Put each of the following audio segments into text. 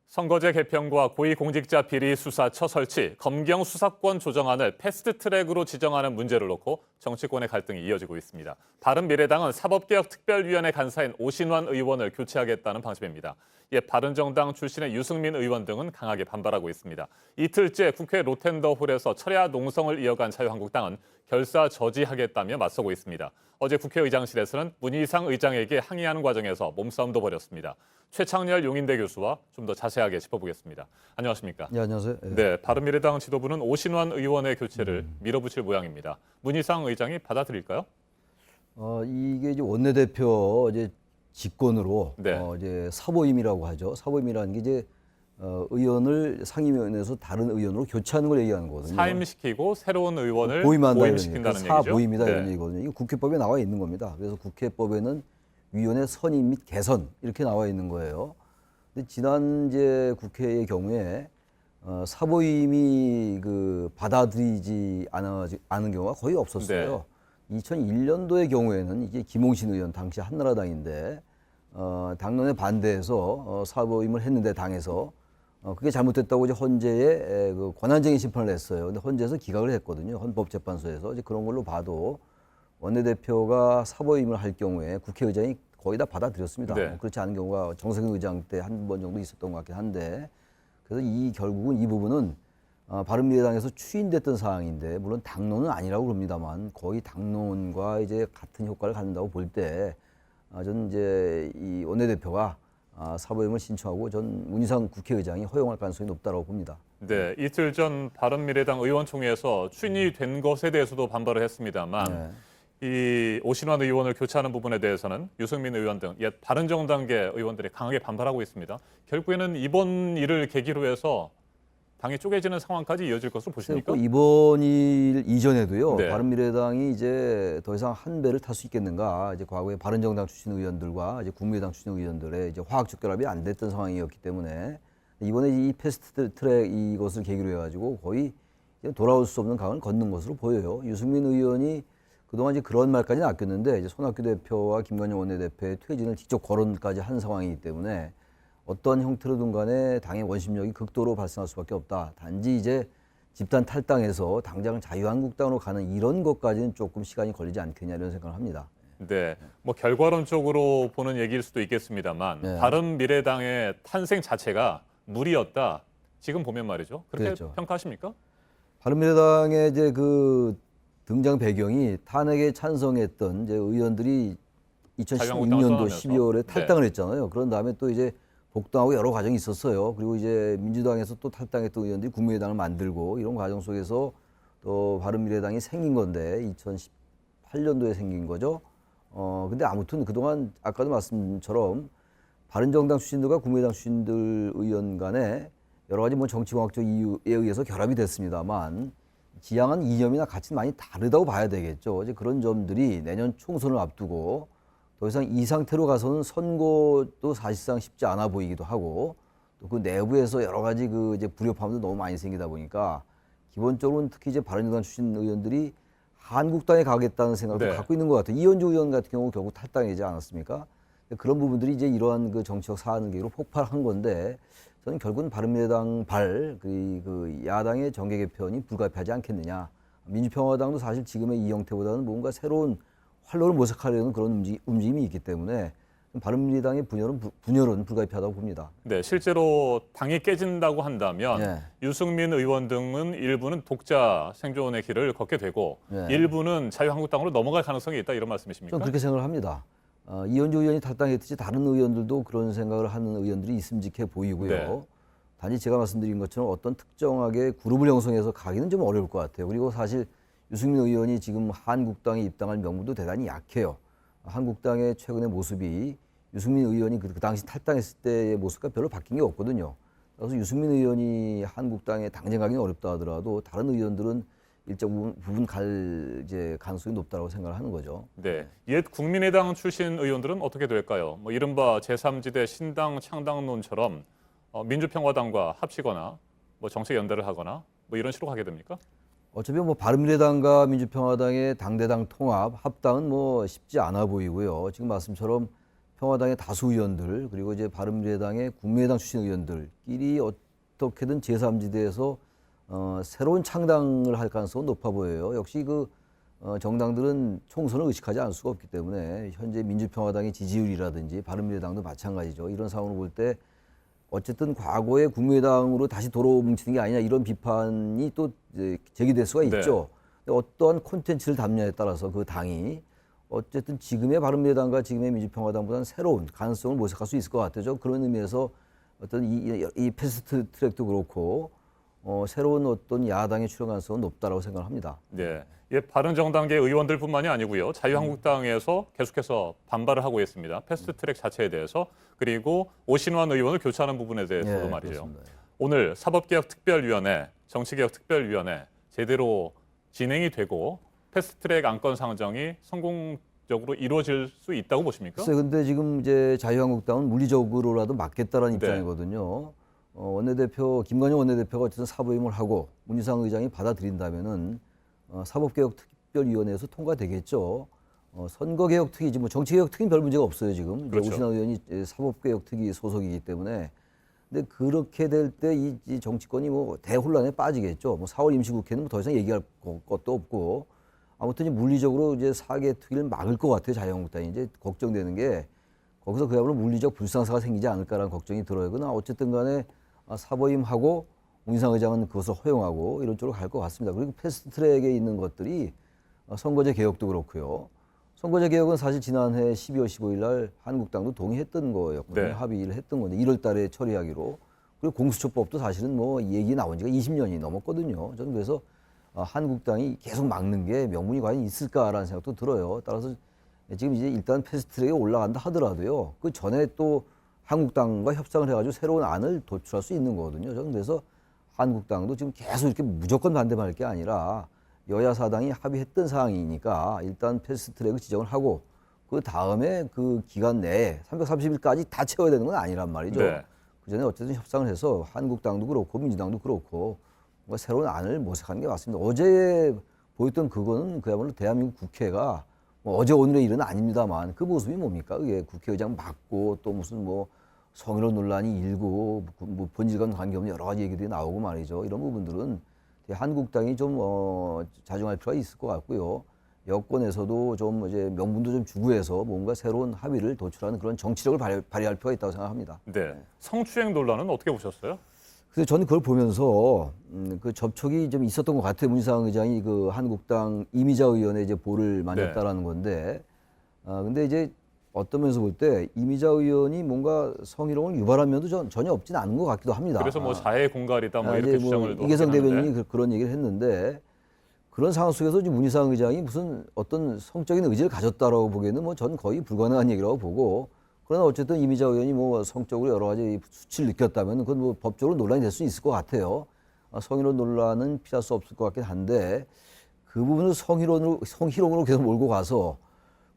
선거제 개편과 고위공직자 비리 수사처 설치, 검경 수사권 조정안을 패스트트랙으로 지정하는 문제를 놓고 정치권의 갈등이 이어지고 있습니다. 바른미래당은 사법개혁특별위원회 간사인 오신환 의원을 교체하겠다는 방침입니다. 이에 바른정당 출신의 유승민 의원 등은 강하게 반발하고 있습니다. 이틀째 국회 로텐더홀에서 철야 농성을 이어간 자유한국당은 결사 저지하겠다며 맞서고 있습니다. 어제 국회의장실에서는 문희상 의장에게 항의하는 과정에서 몸싸움도 벌였습니다. 최창렬 용인대 교수와 좀 더 자세하게 짚어보겠습니다. 안녕하십니까? 네, 안녕하세요. 네, 바른미래당 지도부는 오신환 의원의 교체를 밀어붙일 모양입니다. 문희상 의장이 받아들일까요? 이게 이제 원내대표 이제 직권으로 네. 이제 사보임이라고 하죠. 사보임이라는 게 이제 의원을 상임위원회에서 다른 의원으로 교체하는 걸 얘기하는 거거든요. 사임시키고 새로운 의원을 보임한다 보임시킨다는 얘기죠. 사보임이다 네. 이런 얘기거든요. 이거 국회법에 나와 있는 겁니다. 그래서 국회법에는 위원회 선임 및 개선 이렇게 나와 있는 거예요. 근데 지난 이제 국회의 경우에 사보임이 받아들이지 않은 경우가 거의 없었어요. 2001년도의 경우에는 이게 김홍신 의원 당시 한나라당인데 당론에 반대해서 사보임을 했는데 당에서 그게 잘못됐다고 이제 헌재에 권한쟁의 심판을 했어요. 근데 헌재에서 기각을 했거든요. 헌법재판소에서 이제 그런 걸로 봐도 원내대표가 사보임을 할 경우에 국회의장이 거의 다 받아들였습니다. 네. 그렇지 않은 경우가 정세균 의장 때 한 번 정도 있었던 것 같긴 한데 그래서 결국은 이 부분은 바른미래당에서 추인됐던 사항인데 물론 당론은 아니라고 그럽니다만 거의 당론과 이제 같은 효과를 갖는다고 볼 때 저는 이제 이 원내대표가 사보임을 신청하고 전 문희상 국회의장이 허용할 가능성이 높다고 봅니다. 네, 이틀 전 바른미래당 의원총회에서 추인이 된 것에 대해서도 반발을 했습니다만 네. 이 오신환 의원을 교체하는 부분에 대해서는 유승민 의원 등 옛 바른정당계 의원들이 강하게 반발하고 있습니다. 결국에는 이번 일을 계기로 해서 당이 쪼개지는 상황까지 이어질 것으로 보십니까? 이번 일 이전에도요. 네. 바른미래당이 이제 더 이상 한 배를 탈 수 있겠는가? 이제 과거에 바른정당 출신 의원들과 이제 국민의당 출신 의원들의 이제 화학적 결합이 안 됐던 상황이었기 때문에 이번에 이 패스트트랙 이것을 계기로 해가지고 거의 돌아올 수 없는 강을 걷는 것으로 보여요. 유승민 의원이 그동안 이제 그런 말까지는 아꼈는데 이제 손학규 대표와 김관영 원내대표의 퇴진을 직접 거론까지 한 상황이기 때문에 어떤 형태로든 간에 당의 원심력이 극도로 발생할 수밖에 없다. 단지 이제 집단 탈당해서 당장 자유한국당으로 가는 이런 것까지는 조금 시간이 걸리지 않겠냐 이런 생각을 합니다. 네, 뭐 결과론적으로 보는 얘기일 수도 있겠습니다만 네. 바른미래당의 탄생 자체가 무리였다. 지금 보면 말이죠. 그렇게 그렇죠. 평가하십니까? 바른미래당의 이제 등장 배경이 탄핵에 찬성했던 이제 의원들이 자유한국당을 2016년도 떠나면서. 12월에 탈당을 했잖아요. 그런 다음에 또 이제 복당하고 여러 과정이 있었어요. 그리고 이제 민주당에서 또 탈당했던 의원들이 국민의당을 만들고 이런 과정 속에서 또 바른미래당이 생긴 건데 2018년도에 생긴 거죠. 근데 아무튼 그동안 아까도 말씀처럼 바른정당 출신들과 국민의당 출신들 의원 간에 여러 가지 뭐 정치공학적 이유에 의해서 결합이 됐습니다만 지향한 이념이나 가치는 많이 다르다고 봐야 되겠죠. 이제 그런 점들이 내년 총선을 앞두고 더 이상 이 상태로 가서는 선거도 사실상 쉽지 않아 보이기도 하고 또 그 내부에서 여러 가지 이제 불협화음도 너무 많이 생기다 보니까 기본적으로는 특히 이제 바른정당 출신 의원들이 한국당에 가겠다는 생각도 네. 갖고 있는 것 같아요. 이현주 의원 같은 경우 결국 탈당이지 않았습니까? 그런 부분들이 이제 이러한 정치적 사안 계기로 폭발한 건데 저는 결국은 바른미래당 야당의 정계 개편이 불가피하지 않겠느냐. 민주평화당도 사실 지금의 이 형태보다는 뭔가 새로운 활로를 모색하려는 그런 움직임이 있기 때문에 바른미래당의 분열은 불가피하다고 봅니다. 네, 실제로 당이 깨진다고 한다면 네. 유승민 의원 등은 일부는 독자 생존의 길을 걷게 되고 네. 일부는 자유한국당으로 넘어갈 가능성이 있다 이런 말씀이십니까? 좀 그렇게 생각을 합니다. 이현주 의원이 탈당했듯이 다른 의원들도 그런 생각을 하는 의원들이 있음직해 보이고요. 네. 단지 제가 말씀드린 것처럼 어떤 특정하게 그룹을 형성해서 가기는 좀 어려울 것 같아요. 그리고 사실 유승민 의원이 지금 한국당에 입당할 명분도 대단히 약해요. 한국당의 최근의 모습이 유승민 의원이 그 당시 탈당했을 때의 모습과 별로 바뀐 게 없거든요. 그래서 유승민 의원이 한국당에 당쟁하기는 어렵다 하더라도 다른 의원들은 일정 부분 가능성이 높다고 생각을 하는 거죠. 네, 옛 국민의당 출신 의원들은 어떻게 될까요? 뭐 이른바 제3지대 신당 창당론처럼 민주평화당과 합치거나 뭐 정책 연대를 하거나 뭐 이런 식으로 가게 됩니까? 어차피 뭐 바른미래당과 민주평화당의 당대당 통합, 합당은 뭐 쉽지 않아 보이고요. 지금 말씀처럼 민주평화당의 다수 의원들 그리고 이제 바른미래당의 국민의당 출신 의원들끼리 어떻게든 제3지대에서 새로운 창당을 할 가능성은 높아 보여요. 역시 정당들은 총선을 의식하지 않을 수가 없기 때문에 현재 민주평화당의 지지율이라든지 바른미래당도 마찬가지죠. 이런 상황을 볼 때 어쨌든 과거에 국민의당으로 다시 도로 뭉치는 게 아니냐 이런 비판이 또 이제 제기될 수가 있죠. 근데 어떠한 콘텐츠를 담냐에 따라서 그 당이 어쨌든 지금의 바른미래당과 지금의 민주평화당보다는 새로운 가능성을 모색할 수 있을 것 같아요. 그런 의미에서 어떤 이 패스트 트랙도 그렇고 새로운 어떤 야당의 출연 가능성은 높다라고 생각합니다. 네. 바른정당계 의원들뿐만이 아니고요. 자유한국당에서 계속해서 반발을 하고 있습니다. 패스트트랙 자체에 대해서. 그리고 오신환 의원을 교체하는 부분에 대해서도 네, 말이죠. 그렇습니다. 오늘 사법개혁특별위원회, 정치개혁특별위원회 제대로 진행이 되고 패스트트랙 안건 상정이 성공적으로 이루어질 수 있다고 보십니까? 글쎄요, 근데 지금 이제 자유한국당은 물리적으로라도 막겠다라는 네. 입장이거든요. 원내대표 김관영 원내대표가 어쨌든 사부임을 하고 문희상 의장이 받아들인다면은 사법개혁특별위원회에서 통과되겠죠. 선거개혁특위지 뭐 정치개혁특위는 별 문제가 없어요 지금. 이제 그렇죠. 오신환 의원이 사법개혁특위 소속이기 때문에. 근데 그렇게 될 때 이 정치권이 뭐 대혼란에 빠지겠죠. 뭐 4월 임시국회는 뭐 더 이상 얘기할 것도 없고. 아무튼 이제 물리적으로 이제 4개 특위를 막을 것 같아요 자유한국당이. 이제 걱정되는 게 거기서 그야말로 물리적 불상사가 생기지 않을까라는 걱정이 들어요. 그러나 어쨌든 간에 사보임하고 문희상 의장은 그것을 허용하고 이런 쪽으로 갈 것 같습니다. 그리고 패스트트랙에 있는 것들이 선거제 개혁도 그렇고요. 선거제 개혁은 사실 지난해 12월 15일 날 한국당도 동의했던 거였거든요. 네. 합의를 했던 건데 1월 달에 처리하기로. 그리고 공수처법도 사실은 뭐 얘기 나온 지가 20년이 넘었거든요. 저는 그래서 한국당이 계속 막는 게 명분이 과연 있을까라는 생각도 들어요. 따라서 지금 이제 일단 패스트트랙에 올라간다 하더라도요. 그 전에 또 한국당과 협상을 해가지고 새로운 안을 도출할 수 있는 거거든요. 저는 그래서 한국당도 지금 계속 이렇게 무조건 반대만 할 게 아니라 여야 사당이 합의했던 사항이니까 일단 패스트트랙을 지정을 하고 그 다음에 그 기간 내에 330일까지 다 채워야 되는 건 아니란 말이죠. 네. 그 전에 어쨌든 협상을 해서 한국당도 그렇고 민주당도 그렇고 뭔가 새로운 안을 모색하는 게 맞습니다. 어제 보였던 그거는 그야말로 대한민국 국회가 뭐 어제 오늘의 일은 아닙니다만 그 모습이 뭡니까? 그게 국회의장 맞고 또 무슨 뭐 성희롱 논란이 일고 뭐 본질과는 관계없는 여러 가지 얘기들이 나오고 말이죠. 이런 부분들은 한국당이 좀 자중할 필요가 있을 것 같고요. 여권에서도 좀 이제 명분도 좀 주고 해서 뭔가 새로운 합의를 도출하는 그런 정치력을 발휘할 필요가 있다고 생각합니다. 네. 성추행 논란은 어떻게 보셨어요? 그래서 저는 그걸 보면서 그 접촉이 좀 있었던 것 같아요. 문희상 의장이 그 한국당 이미자 의원의 이제 볼을 만졌다라는 건데, 근데 이제 어떤 면에서 볼 때 이미자 의원이 뭔가 성희롱을 유발한 면도 전혀 없진 않은 것 같기도 합니다. 그래서 뭐 자해 공갈이다 뭐 이제 이렇게 주장을 또 이계성 하긴 대변인이 하는데. 그런 얘기를 했는데 그런 상황 속에서 이제 문희상 의장이 무슨 어떤 성적인 의지를 가졌다라고 보기에는 뭐 전 거의 불가능한 얘기라고 보고, 그러나 어쨌든 이미자 의원이 뭐 성적으로 여러 가지 수치를 느꼈다면 그건 뭐 법적으로 논란이 될 수 있을 것 같아요. 성희롱 논란은 피할 수 없을 것 같긴 한데 그 부분을 성희롱으로 계속 몰고 가서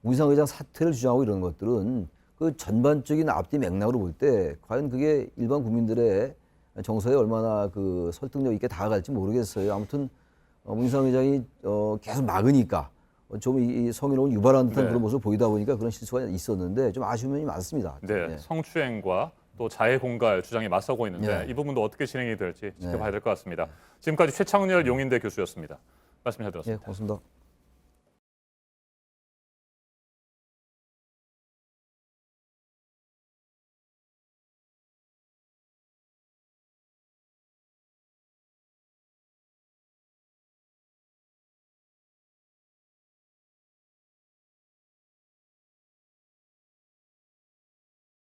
문희상 의장 사퇴를 주장하고 이런 것들은 그 전반적인 앞뒤 맥락으로 볼 때 과연 그게 일반 국민들의 정서에 얼마나 그 설득력 있게 다가갈지 모르겠어요. 아무튼 문희상 의장이 계속 막으니까 좀 이 성희롱을 유발하는 듯한 네. 그런 모습을 보이다 보니까 그런 실수가 있었는데 좀 아쉬운 면이 많습니다. 네. 성추행과 또 자해 공갈 주장이 맞서고 있는데 네. 이 부분도 어떻게 진행이 될지 지켜봐야 될 것 같습니다. 지금까지 최창렬 용인대 교수였습니다. 말씀 잘 예, 들었습니다. 고맙습니다.